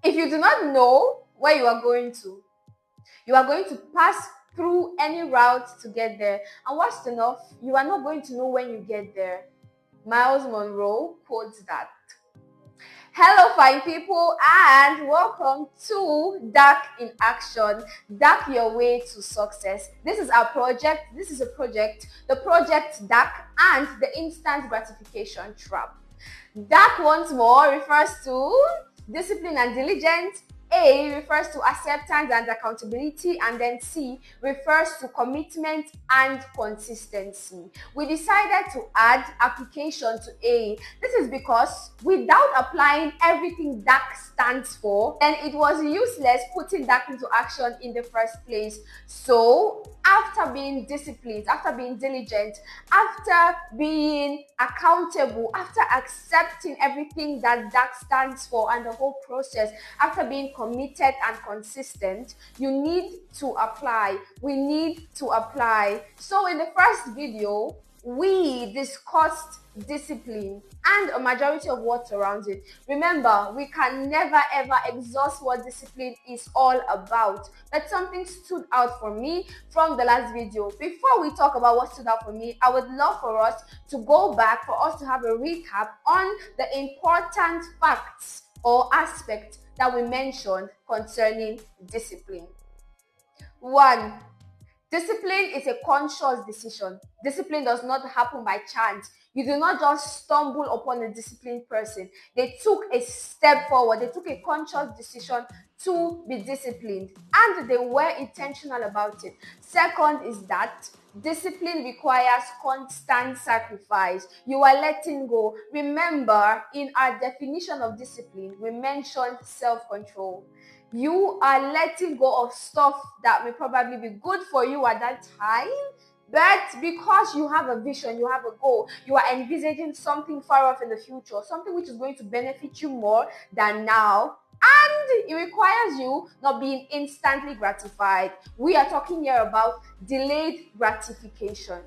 If you do not know where you are going to pass through any route to get there. And worst enough, you are not going to know when you get there. Miles Monroe quotes that. Hello, fine people, and welcome to DAC in Action. DAC your way to success. This is our project. This is a project, the project DAC and the instant gratification trap. DAC once more refers to discipline and diligence. A refers to acceptance and accountability, and then C refers to commitment and consistency. We decided to add application to A. This is because without applying everything DAC stands for, then it was useless putting DAC into action in the first place. So after being disciplined, after being diligent, after being accountable, after accepting everything that DAC stands for and the whole process, after being committed and consistent, you need to apply. We need to apply. So in the first video, we discussed discipline and a majority of what surrounds it. Remember, we can never ever exhaust what discipline is all about, but something stood out for me from the last video. Before we talk about what stood out for me, I would love for us to go back, for us to have a recap on the important facts or aspects that we mentioned concerning discipline. 1. Discipline is a conscious decision. Discipline does not happen by chance. You do not just stumble upon a disciplined person. They took a step forward. They took a conscious decision to be disciplined, and they were intentional about it. Second is that discipline requires constant sacrifice. You are letting go. Remember, in our definition of discipline, we mentioned self-control. You are letting go of stuff that may probably be good for you at that time, but because you have a vision, you have a goal, you are envisaging something far off in the future, something which is going to benefit you more than now, and it requires you not being instantly gratified. We are talking here about delayed gratification.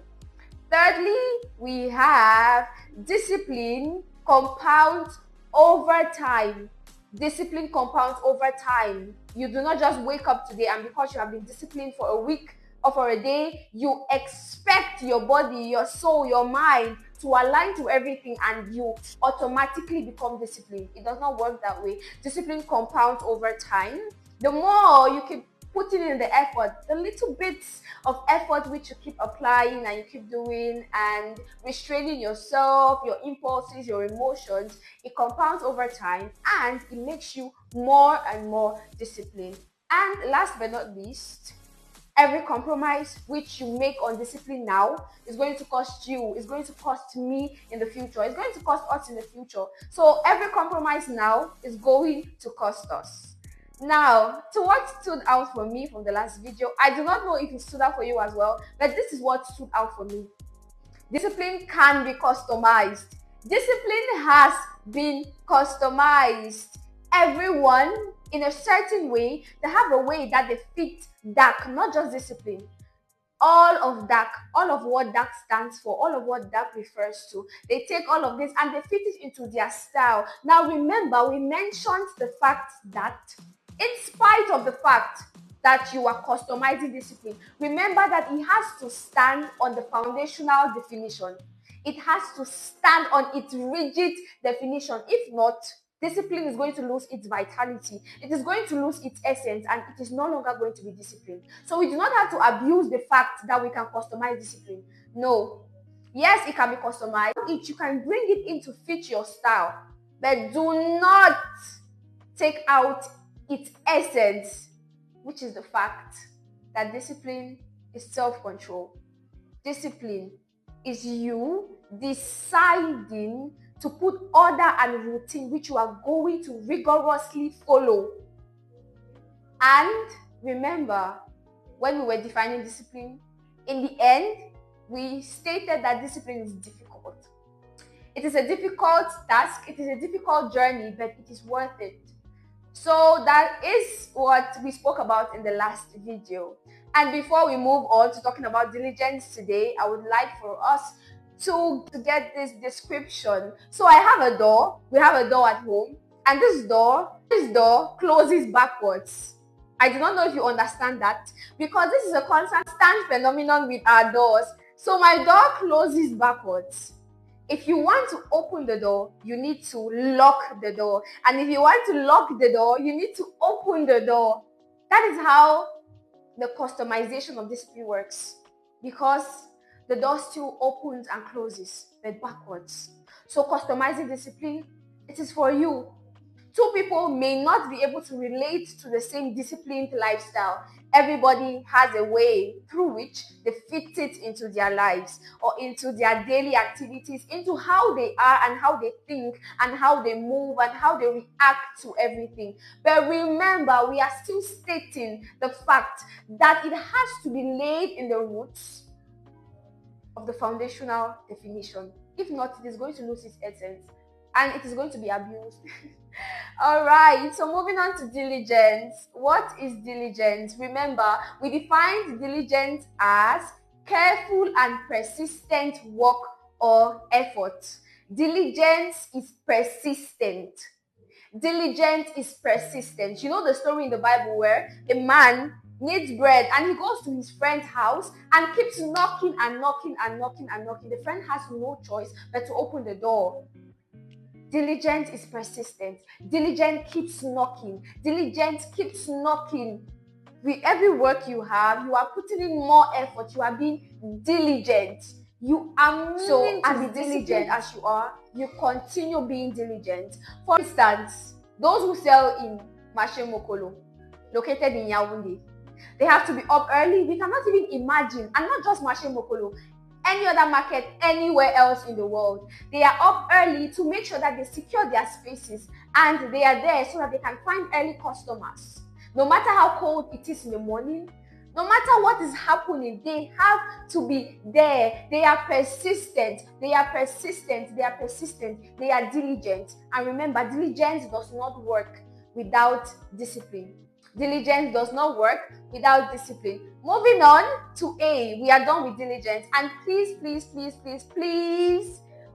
Thirdly, we have discipline compounds over time. Discipline compounds over time. You do not just wake up today and because you have been disciplined for a week or for a day, you expect your body, your soul, your mind to align to everything and you automatically become disciplined. It does not work that way. Discipline compounds over time. The more you keep putting in the effort, the little bits of effort which you keep applying and you keep doing and restraining yourself, your impulses, your emotions, it compounds over time and it makes you more and more disciplined. And last but not least, every compromise which you make on discipline now is going to cost you, is going to cost me in the future, it's going to cost us in the future. So every compromise now is going to cost us. Now, to what stood out for me from the last video, I do not know if it stood out for you as well, but this is what stood out for me. Discipline can be customized. Discipline has been customized. Everyone, in a certain way, they have a way that they fit DAC, not just discipline. All of DAC, all of what DAC stands for, all of what DAC refers to, they take all of this and they fit it into their style. Now remember, we mentioned the fact that in spite of the fact that you are customizing discipline, remember that it has to stand on the foundational definition. It has to stand on its rigid definition. If not, discipline is going to lose its vitality. It is going to lose its essence and it is no longer going to be disciplined. So we do not have to abuse the fact that we can customize discipline. No. Yes, it can be customized. You can bring it in to fit your style, but do not take out its essence, which is the fact that discipline is self-control. Discipline is you deciding to put order and routine which you are going to rigorously follow. And remember, when we were defining discipline, in the end, we stated that discipline is difficult. It is a difficult task, it is a difficult journey, but it is worth it. So that is what we spoke about in the last video. And before we move on to talking about diligence today, I would like for us to get this description. So I have a door. We have a door at home. And this door This door closes backwards. I do not know if you understand that, because this is a constant phenomenon with our doors. So my door closes backwards. If you want to open the door, you need to lock the door. And if you want to lock the door, you need to open the door. That is how the customization of discipline works, because the door still opens and closes, but backwards. So customizing discipline, it is for you. Two people may not be able to relate to the same disciplined lifestyle. Everybody has a way through which they fit it into their lives or into their daily activities, into how they are and how they think and how they move and how they react to everything. But remember, we are still stating the fact that it has to be laid in the roots of the foundational definition. If not, it is going to lose its essence and it is going to be abused. All right, so moving on to diligence. What is diligence? Remember, we defined diligence as careful and persistent work or effort. Diligence is persistent. Diligence is persistent. You know the story in the Bible where a man needs bread and he goes to his friend's house and keeps knocking and knocking and knocking and knocking. The friend has no choice but to open the door. Diligence is persistent. Diligence keeps knocking. Diligence keeps knocking. With every work you have, you are putting in more effort. You are being diligent. You are moving so as diligent as you are. You continue being diligent. For instance, those who sell in Marché Mokolo, located in Yaoundé, they have to be up early. We cannot even imagine, and not just Marché Mokolo, any other market anywhere else in the world. They are up early to make sure that they secure their spaces and they are there so that they can find early customers. No matter how cold it is in the morning, no matter what is happening, they have to be there. They are persistent. They are persistent. They are persistent. They are diligent. And remember, diligence does not work without discipline. Diligence does not work without discipline. Moving on to A, we are done with diligence. And please,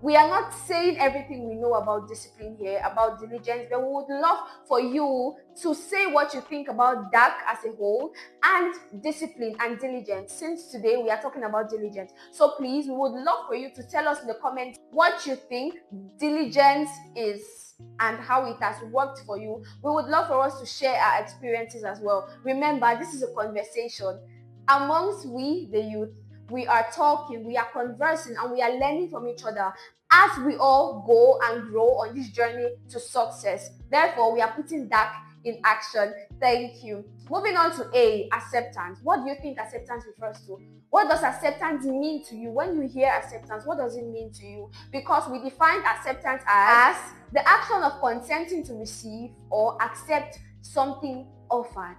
we are not saying everything we know about discipline here, about diligence, but we would love for you to say what you think about DAC as a whole and discipline and diligence, since today we are talking about diligence. So please, we would love for you to tell us in the comments what you think diligence is and how it has worked for you. We would love for us to share our experiences as well. Remember, this is a conversation amongst we, the youth. We are talking, we are conversing, and we are learning from each other as we all go and grow on this journey to success. Therefore, we are putting that in action. Thank you. Moving on to A, acceptance. What do you think acceptance refers to? What does acceptance mean to you? When you hear acceptance, what does it mean to you? Because we defined acceptance as the action of consenting to receive or accept something offered.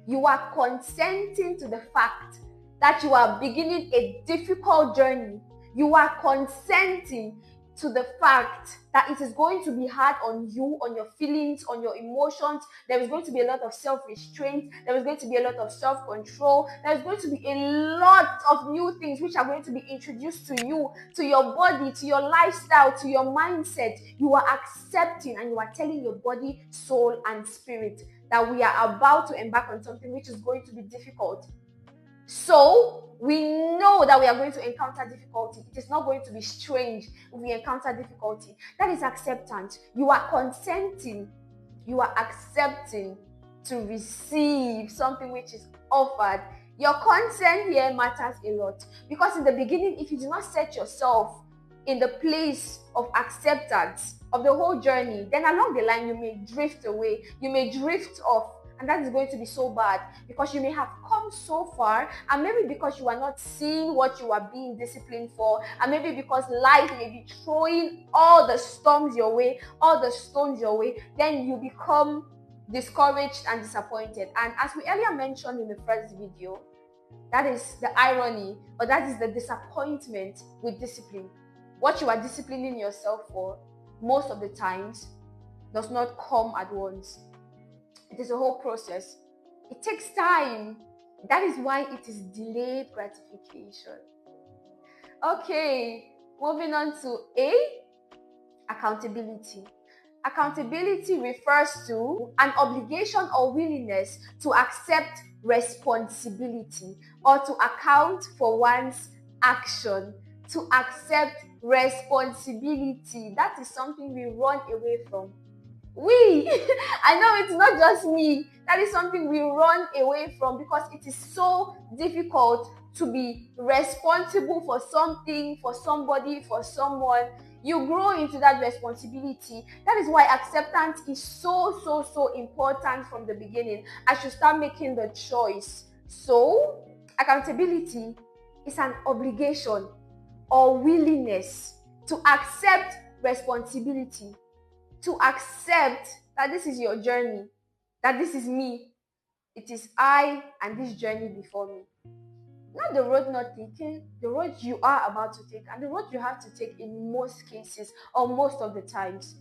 You are consenting to the fact that you are beginning a difficult journey. You are consenting to the fact that it is going to be hard on you, on your feelings, on your emotions. There is going to be a lot of self-restraint. There is going to be a lot of self-control. There is going to be a lot of new things which are going to be introduced to you, to your body, to your lifestyle, to your mindset. You are accepting and you are telling your body, soul, and spirit that we are about to embark on something which is going to be difficult. So we know that we are going to encounter difficulty. It is not going to be strange if we encounter difficulty. That is acceptance. You are consenting. You are accepting to receive something which is offered. Your consent here matters a lot, because in the beginning, if you do not set yourself in the place of acceptance of the whole journey, then along the line you may drift away. You may drift off. And that is going to be so bad, because you may have come so far, and maybe because you are not seeing what you are being disciplined for, and maybe because life may be throwing all the storms your way, all the stones your way, then you become discouraged and disappointed. And as we earlier mentioned in the first video, that is the irony, or that is the disappointment with discipline. What you are disciplining yourself for, most of the times, does not come at once. It is a whole process. It takes time. That is why it is delayed gratification. Okay, moving on to A, accountability. Accountability refers to an obligation or willingness to accept responsibility or to account for one's action. To accept responsibility. That is something we run away from. I know it's not just me. That is something we run away from because it is so difficult to be responsible for something, for somebody, for someone. You grow into that responsibility. That is why acceptance is so important from the beginning. I should start making the choice. So, accountability is an obligation or willingness to accept responsibility, to accept that this is your journey, that this is me, it is I and this journey before me. Not the road not taken, the road you are about to take, and the road you have to take in most cases or most of the times.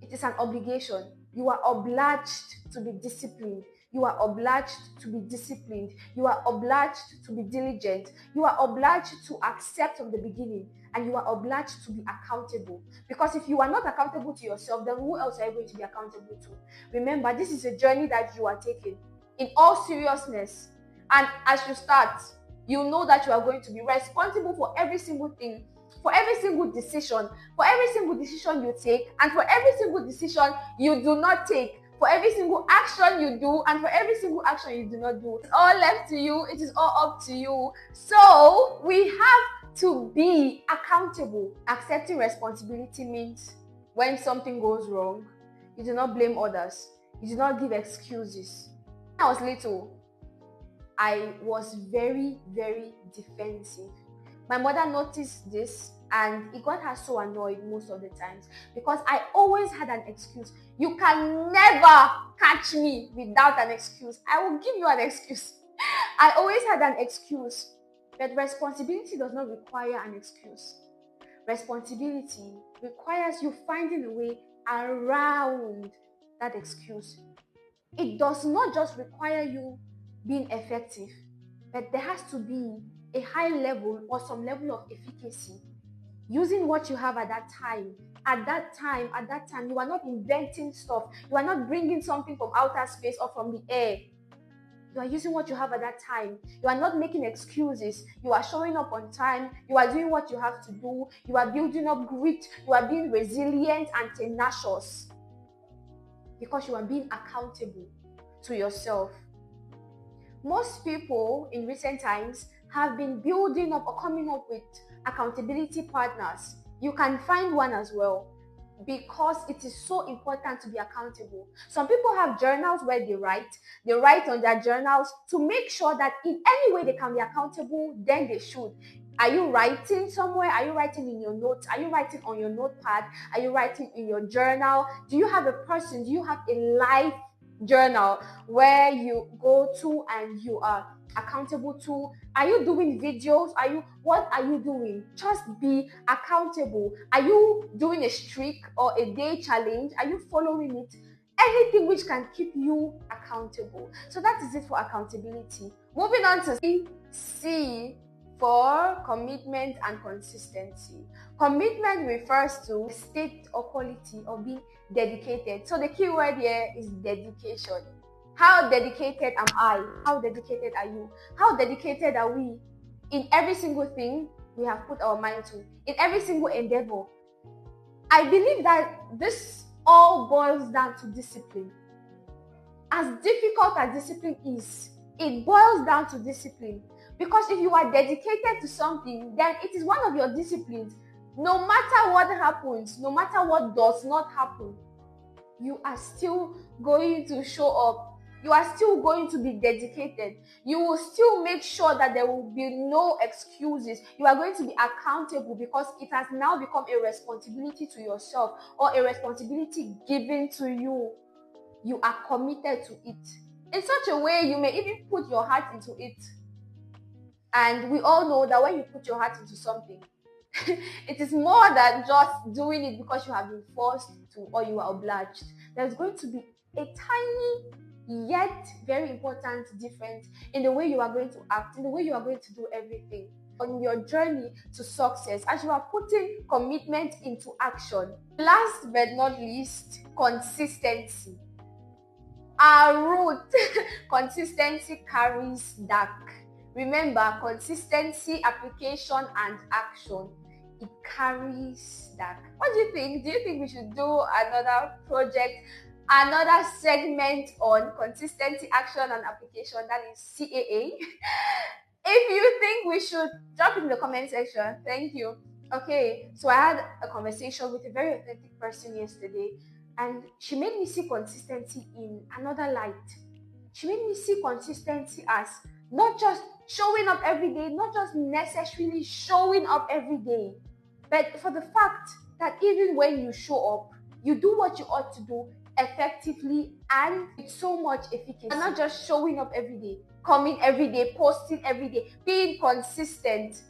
It is an obligation. You are obliged to be disciplined. You are obliged to be disciplined. You are obliged to be diligent. You are obliged to accept from the beginning, and you are obliged to be accountable. Because if you are not accountable to yourself, then who else are you going to be accountable to? Remember, this is a journey that you are taking in all seriousness. And as you start, you know that you are going to be responsible for every single thing, for every single decision, for every single decision you take, and for every single decision you do not take, for every single action you do, and for every single action you do not do. It's all left to you. It is all up to you. So we have to be accountable. Accepting responsibility means when something goes wrong, you do not blame others. You do not give excuses. When I was little, I was very defensive. My mother noticed this and it got her so annoyed most of the times because I always had an excuse. You can never catch me without an excuse. I will give you an excuse. I always had an excuse. But responsibility does not require an excuse. Responsibility requires you finding a way around that excuse. It does not just require you being effective, but there has to be a high level or some level of efficacy using what you have at that time. At that time, you are not inventing stuff. You are not bringing something from outer space or from the air. You are using what you have at that time. You are not making excuses. You are showing up on time. You are doing what you have to do. You are building up grit. You are being resilient and tenacious because you are being accountable to yourself. Most people in recent times have been building up or coming up with accountability partners. You can find one as well because it is so important to be accountable. Some people have journals where they write on their journals to make sure that in any way they can be accountable, then they should. Are you writing somewhere? Are you writing in your notes? Are you writing on your notepad? Are you writing in your journal? Do you have a person? Do you have a life journal where you go to and you are accountable to? Are you doing videos? What are you doing? Just be accountable. Are you doing a streak or a day challenge? Are you following it? Anything which can keep you accountable. So that is it for accountability. Moving on to C for commitment and consistency. Commitment refers to state or quality of being dedicated. So the key word here is dedication. How dedicated am I? How dedicated are you? How dedicated are we in every single thing we have put our mind to, in every single endeavor? I believe that this all boils down to discipline. As difficult as discipline is, it boils down to discipline. Because if you are dedicated to something, then it is one of your disciplines. No matter what happens, no matter what does not happen, you are still going to show up. You are still going to be dedicated. You will still make sure that there will be no excuses. You are going to be accountable because it has now become a responsibility to yourself or a responsibility given to you. You are committed to it. In such a way, you may even put your heart into it. And we all know that when you put your heart into something, it is more than just doing it because you have been forced to or you are obliged. There's going to be a tiny yet very important difference in the way you are going to act, in the way you are going to do everything. on your journey to success, as you are putting commitment into action. Last but not least, consistency. Our root, consistency carries DAC. Remember, consistency, application, and action. It carries DAC. What do you think? Do you think we should do another project, another segment on consistency, action, and application? That is CAA. If you think we should, drop in the comment section. Thank you. Okay, so I had a conversation with a very authentic person yesterday, and she made me see consistency in another light. She made me see consistency as not just showing up every day, not just necessarily showing up every day, but for the fact that even when you show up, you do what you ought to do effectively and with so much efficacy. And not just showing up every day, coming every day, posting every day, being consistent.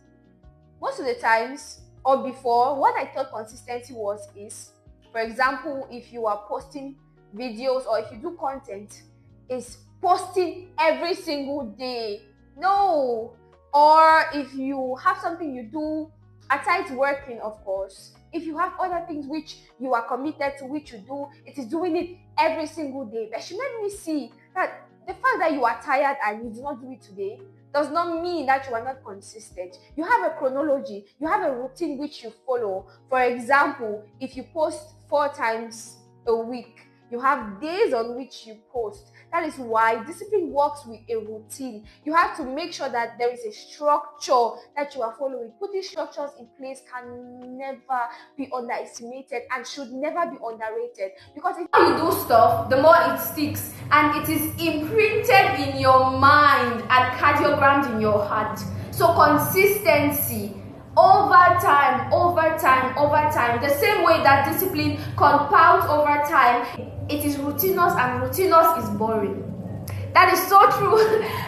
Most of the times, or before, what I thought consistency is, for example, if you are posting videos or if you do content, is posting every single day. No. Or if you have something you do, aside working, of course, if you have other things which you are committed to, which you do, it is doing it every single day. But she made me see that the fact that you are tired and you do not do it today does not mean that you are not consistent. You have a chronology, you have a routine which you follow. For example, if you post 4 times a week, you have days on which you post. That is why discipline works with a routine. You have to make sure that there is a structure that you are following. Putting structures in place can never be underestimated and should never be underrated, because if you do stuff, the more it sticks and it is imprinted in your mind and cardiogrammed in your heart. So consistency over time, the same way that discipline compounds over time, it is routinous, and routinous is boring. That is so true.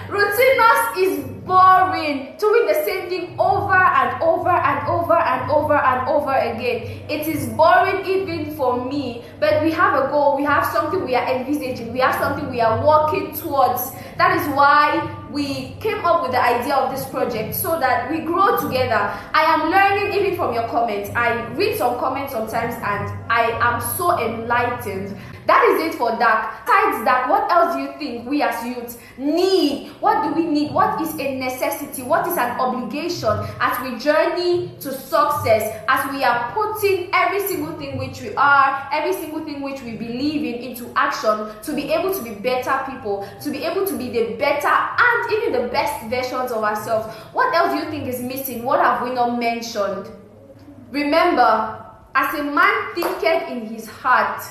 Routinous is boring. Doing the same thing over and over and over and over and over again. It is boring even for me. But we have a goal. We have something we are envisaging. We have something we are working towards. That is why we came up with the idea of this project, so that we grow together. I am learning even from your comments. I read some comments sometimes and I am so enlightened. That is it for DAC. Besides that, what else do you think we as youth need? What do we need? What is a necessity? What is an obligation as we journey to success, as we are putting every single thing which we are, every single thing which we believe in into action, to be able to be better people, to be able to be the better and even the best versions of ourselves? What else do you think is missing? What have we not mentioned? Remember, as a man thinketh in his heart,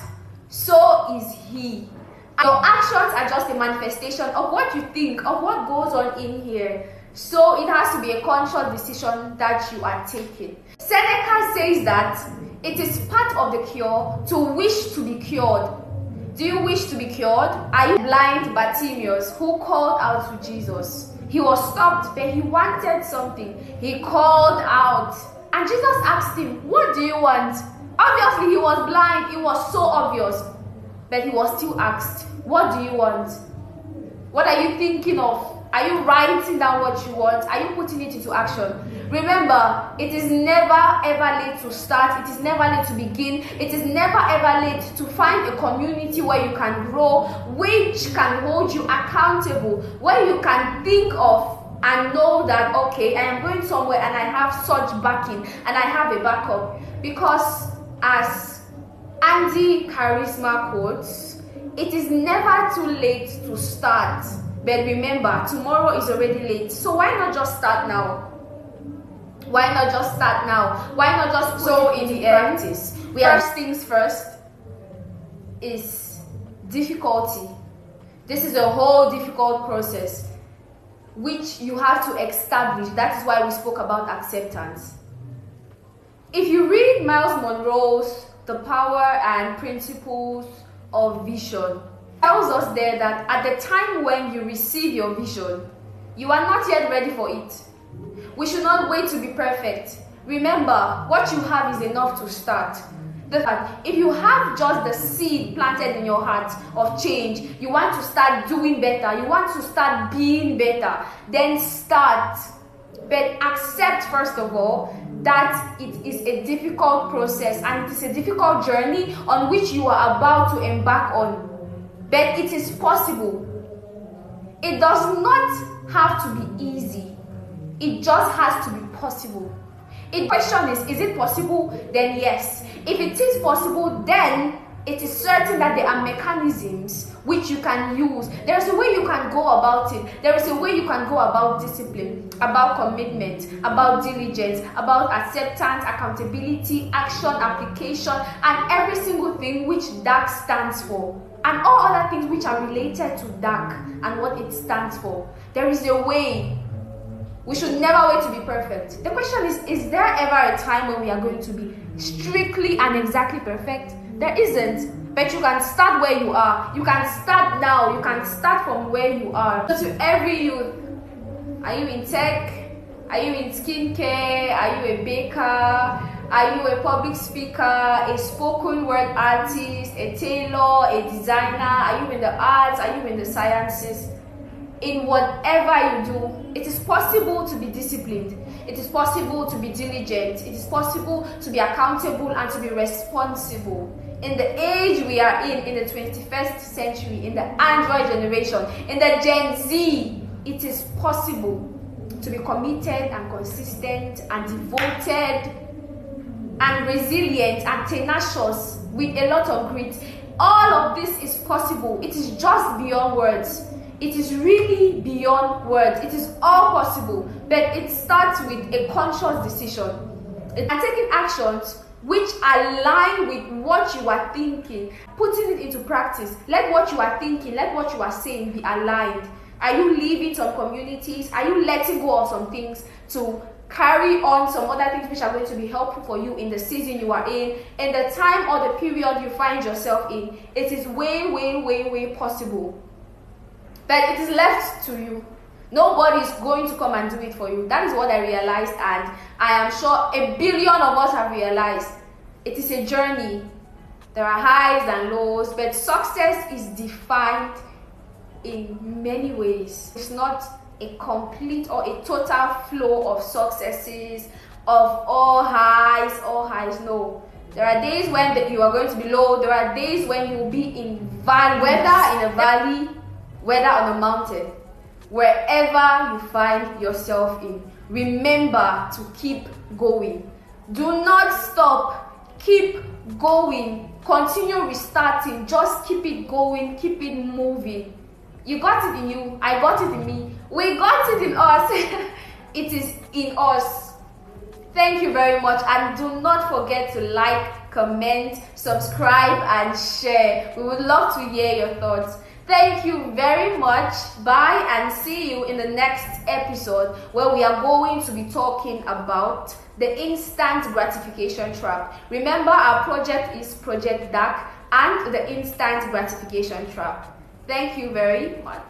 so is he. Your actions are just a manifestation of what you think, of what goes on in here. So it has to be a conscious decision that you are taking. Seneca says that it is part of the cure to wish to be cured. Do you wish to be cured? Are you blind Bartimaeus who called out to Jesus? He was stopped, but he wanted something. He called out, and Jesus asked him, "What do you want?" Obviously, he was blind. It was so obvious. But he was still asked, "What do you want?" What are you thinking of? Are you writing down what you want? Are you putting it into action? Remember, it is never ever late to start. It is never late to begin. It is never ever late to find a community where you can grow, which can hold you accountable, where you can think of and know that, okay, I am going somewhere and I have such backing and I have a backup. Because as Andy Charisma quotes, it is never too late to start. But remember, tomorrow is already late. So why not just start now? Why not just start now? Why not just put it into practice? We have things first is difficulty. This is a whole difficult process which you have to establish. That is why we spoke about acceptance. If you read Miles Monroe's The Power and Principles of Vision, it tells us there that at the time when you receive your vision, you are not yet ready for it. We should not wait to be perfect. Remember, what you have is enough to start. If you have just the seed planted in your heart of change, you want to start doing better, you want to start being better, then start. but accept first of all that it is a difficult process and it is a difficult journey on which you are about to embark on. But it is possible. It does not have to be easy. It just has to be possible. The question is it possible? Then yes. If it is possible, then it is certain that there are mechanisms which you can use. There is a way you can go about it. There is a way you can go about discipline, about commitment, about diligence, about acceptance, accountability, action, application, and every single thing which DAC stands for. And all other things which are related to DAC and what it stands for. There is a way. We should never wait to be perfect. The question is there ever a time when we are going to be strictly and exactly perfect? There isn't. But you can start where you are. You can start now. You can start from where you are. So to every youth, are you in tech? Are you in skincare? Are you a baker? Are you a public speaker? A spoken word artist? A tailor? A designer? Are you in the arts? Are you in the sciences? In whatever you do, it is possible to be disciplined. It is possible to be diligent. It is possible to be accountable and to be responsible. In the age we are in the 21st century, in the Android generation, in the Gen Z, it is possible to be committed and consistent and devoted and resilient and tenacious with a lot of grit. All of this is possible. It is just beyond words. It is really beyond words. It is all possible, but it starts with a conscious decision and taking actions which align with what you are thinking, putting it into practice. Let what you are thinking, let what you are saying be aligned. Are you leaving some communities? Are you letting go of some things to carry on some other things which are going to be helpful for you in the season you are in the time or the period you find yourself in? It is way, way, way, way possible. But it is left to you. Nobody is going to come and do it for you. That is what I realized, and I am sure 1 billion of us have realized. It is a journey. There are highs and lows, but success is defined in many ways. It's not a complete or a total flow of successes, of all highs, no. There are days when you are going to be low. There are days when you will be in valley, whether in a valley, whether on a mountain, wherever you find yourself in. Remember to keep going. Do not stop. Keep going. Continue restarting. Just keep it going. Keep it moving. You got it in you. I got it in me. We got it in us. It is in us. Thank you very much. And do not forget to like, comment, subscribe, and share. We would love to hear your thoughts. Thank you very much. Bye, and see you in the next episode where we are going to be talking about the instant gratification trap. Remember, our project is Project DAC and the instant gratification trap. Thank you very much.